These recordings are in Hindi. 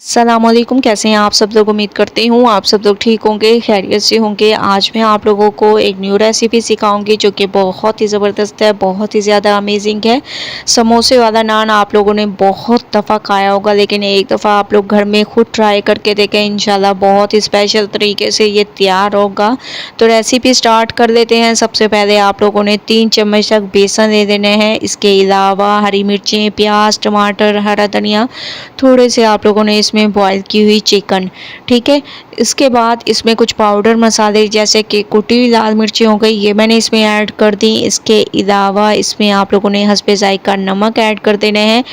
सलामकुम, कैसे हैं आप सब लोग। उम्मीद करती हूँ आप सब लोग ठीक होंगे, खैरियत से होंगे। आज मैं आप लोगों को एक न्यू रेसिपी सिखाऊंगी जो कि बहुत ही ज़बरदस्त है, बहुत ही ज़्यादा अमेजिंग है। समोसे वाला नान आप लोगों ने बहुत दफ़ा खाया होगा, लेकिन एक दफ़ा आप लोग घर में खुद ट्राई करके देखें, इंशाल्लाह बहुत ही स्पेशल तरीके से ये तैयार होगा। तो रेसिपी स्टार्ट कर लेते हैं। सबसे पहले आप लोगों ने 3 चम्मच तक बेसन ले देने हैं। इसके अलावा हरी मिर्चें, प्याज, टमाटर, हरा धनिया, थोड़े से आप लोगों ने इसमें बॉईल की हुई चिकन, ठीक है। इसके बाद इसमें कुछ पाउडर मसाले जैसे कि कुटी हुई लाल मिर्ची हो गई, ये मैंने इसमें ऐड कर दी। इसके अलावा इसमें आप लोगों ने हस्बे जायका नमक ऐड कर देने हैं।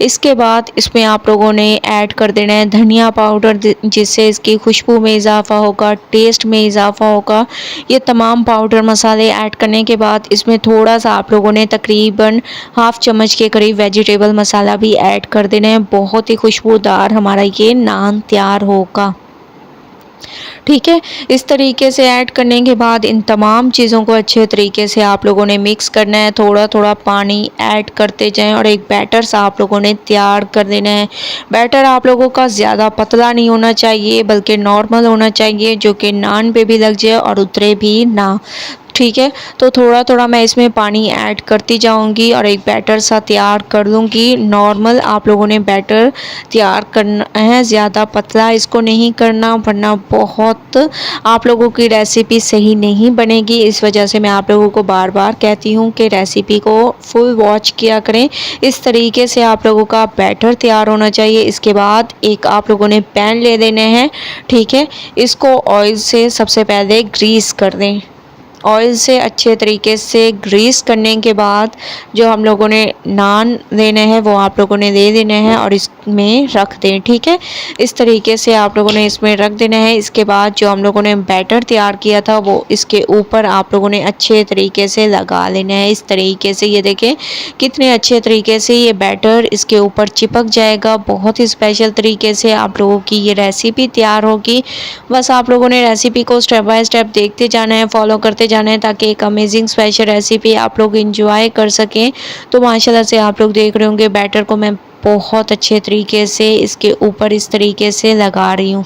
इसके बाद इसमें आप लोगों ने ऐड कर देना है धनिया पाउडर, जिससे इसकी खुशबू में इजाफा होगा, टेस्ट में इजाफा होगा। ये तमाम पाउडर मसाले ऐड करने के बाद इसमें थोड़ा सा आप लोगों ने तकरीबन हाफ चम्मच के करीब वेजिटेबल मसाला भी ऐड कर देना है। बहुत ही खुशबूदार हमारा ये नान तैयार होगा, ठीक है। इस तरीके से ऐड करने के बाद इन तमाम चीज़ों को अच्छे तरीके से आप लोगों ने मिक्स करना है। थोड़ा थोड़ा पानी ऐड करते जाएं और एक बैटर सा आप लोगों ने तैयार कर देना है। बैटर आप लोगों का ज़्यादा पतला नहीं होना चाहिए, बल्कि नॉर्मल होना चाहिए, जो कि नान पे भी लग जाए और उतरे भी ना, ठीक है। तो थोड़ा थोड़ा मैं इसमें पानी ऐड करती जाऊंगी और एक बैटर सा तैयार कर लूँगी। नॉर्मल आप लोगों ने बैटर तैयार करना है, ज़्यादा पतला इसको नहीं करना, वरना बहुत आप लोगों की रेसिपी सही नहीं बनेगी। इस वजह से मैं आप लोगों को बार बार कहती हूँ कि रेसिपी को फुल वॉच किया करें। इस तरीके से आप लोगों का बैटर तैयार होना चाहिए। इसके बाद एक आप लोगों ने पैन ले लेने हैं, ठीक है। इसको ऑयल से सबसे पहले ग्रीस कर दें। ऑयल से अच्छे तरीके से ग्रीस करने के बाद जो हम लोगों ने नान लेने हैं वो आप लोगों ने ले लेने हैं और इसमें रख दें, ठीक है। इस तरीके से आप लोगों ने इसमें रख देना है। इसके बाद जो हम लोगों ने बैटर तैयार किया था वो इसके ऊपर आप लोगों ने अच्छे तरीके से लगा लेना है। इस तरीके से ये देखें कितने अच्छे तरीके से ये बैटर इसके ऊपर चिपक जाएगा। बहुत ही स्पेशल तरीके से आप लोगों की ये रेसिपी तैयार होगी। बस आप लोगों ने रेसिपी को स्टेप बाय स्टेप देखते जाना है, फॉलो करते जाना है, ताकि एक अमेजिंग स्पेशल रेसिपी आप लोग एंजॉय कर सकें। तो माशाल्लाह से आप लोग देख रहे होंगे बैटर को मैं बहुत अच्छे तरीके से इसके ऊपर इस तरीके से लगा रही हूँ,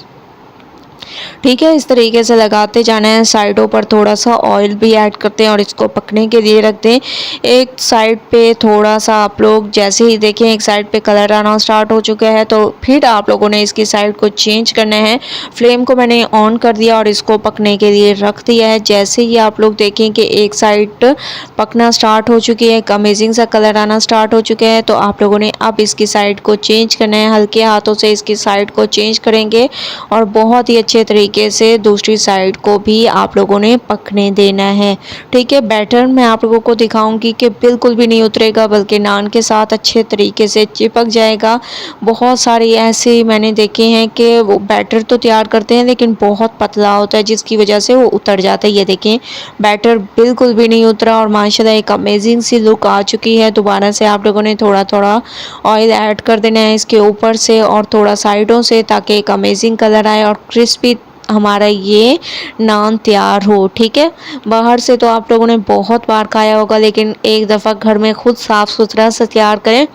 ठीक है। इस तरीके से लगाते जाना है। साइडों पर थोड़ा सा ऑयल भी ऐड करते हैं और इसको पकने के लिए रख दें। एक साइड पे थोड़ा सा आप लोग जैसे ही देखें एक साइड पे कलर आना स्टार्ट हो चुका है, तो फिर आप लोगों ने इसकी साइड को चेंज करना है। फ्लेम को मैंने ऑन कर दिया और इसको पकने के लिए रख दिया है। जैसे ही आप लोग देखें कि एक साइड पकना स्टार्ट हो चुकी है, एक अमेजिंग सा कलर आना स्टार्ट हो चुका है, तो आप लोगों ने अब इसकी साइड को चेंज करना है। हल्के हाथों से इसकी साइड को चेंज करेंगे और बहुत ही अच्छे तरीके से दूसरी साइड को भी आप लोगों ने पकने देना है, ठीक है। बैटर मैं आप लोगों को दिखाऊंगी कि बिल्कुल भी नहीं उतरेगा, बल्कि नान के साथ अच्छे तरीके से चिपक जाएगा। बहुत सारे ऐसे मैंने देखे हैं कि वो बैटर तो तैयार करते हैं लेकिन बहुत पतला होता है, जिसकी वजह से वो उतर जाता है। ये देखें बैटर बिल्कुल भी नहीं उतरा और माशाल्लाह एक अमेजिंग सी लुक आ चुकी है। दोबारा से आप लोगों ने थोड़ा थोड़ा ऑयल ऐड कर देना है इसके ऊपर से और थोड़ा साइडों से, ताकि एक अमेजिंग कलर आए और क्रिस्पी हमारा ये नान तैयार हो, ठीक है। बाहर से तो आप लोगों ने बहुत बार खाया होगा, लेकिन एक दफ़ा घर में खुद साफ़ सुथरा से तैयार करें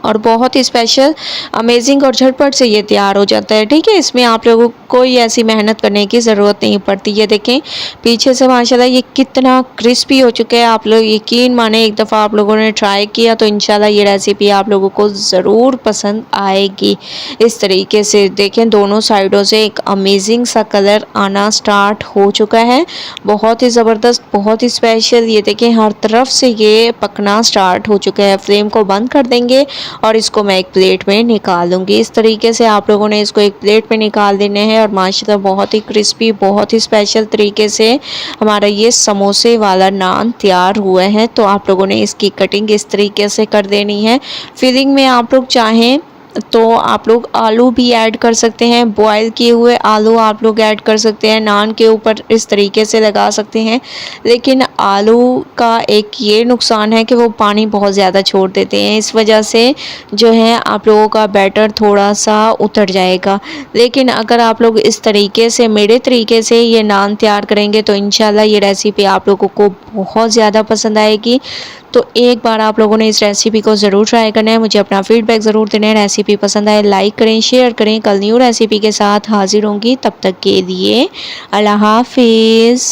और बहुत ही स्पेशल अमेजिंग और झटपट से ये तैयार हो जाता है, ठीक है। इसमें आप लोगों को कोई ऐसी मेहनत करने की ज़रूरत नहीं पड़ती। ये देखें पीछे से माशाल्लाह ये कितना क्रिस्पी हो चुका है। आप लोग यकीन माने एक दफ़ा आप लोगों ने ट्राई किया तो इंशाल्लाह ये रेसिपी आप लोगों को ज़रूर पसंद आएगी। इस तरीके से देखें दोनों साइडों से एक अमेजिंग सा कलर आना स्टार्ट हो चुका है। बहुत ही ज़बरदस्त, बहुत ही स्पेशल। ये देखें हर तरफ से ये पकना स्टार्ट हो चुका है। फ्लेम को बंद कर देंगे और इसको मैं एक प्लेट में निकालूंगी। इस तरीके से आप लोगों ने इसको एक प्लेट में निकाल देने हैं और माशाल्लाह बहुत ही क्रिस्पी, बहुत ही स्पेशल तरीके से हमारा ये समोसे वाला नान तैयार हुआ है। तो आप लोगों ने इसकी कटिंग इस तरीके से कर देनी है। फिलिंग में आप लोग चाहें तो आप लोग आलू भी ऐड कर सकते हैं, बॉयल किए हुए आलू आप लोग ऐड कर सकते हैं, नान के ऊपर इस तरीके से लगा सकते हैं। लेकिन आलू का एक ये नुकसान है कि वो पानी बहुत ज़्यादा छोड़ देते हैं, इस वजह से जो है आप लोगों का बैटर थोड़ा सा उतर जाएगा। लेकिन अगर आप लोग इस तरीके से मेरे तरीके से ये नान तैयार करेंगे तो इंशाल्लाह ये रेसिपी आप लोगों को बहुत ज़्यादा पसंद आएगी। तो एक बार आप लोगों ने इस रेसिपी को ज़रूर ट्राई करना है। मुझे अपना फीडबैक ज़रूर देना है। रेसिपी रेसिपी पसंद आए लाइक करें, शेयर करें। कल न्यू रेसिपी के साथ हाजिर होंगी, तब तक के लिए अल्लाह हाफिज़।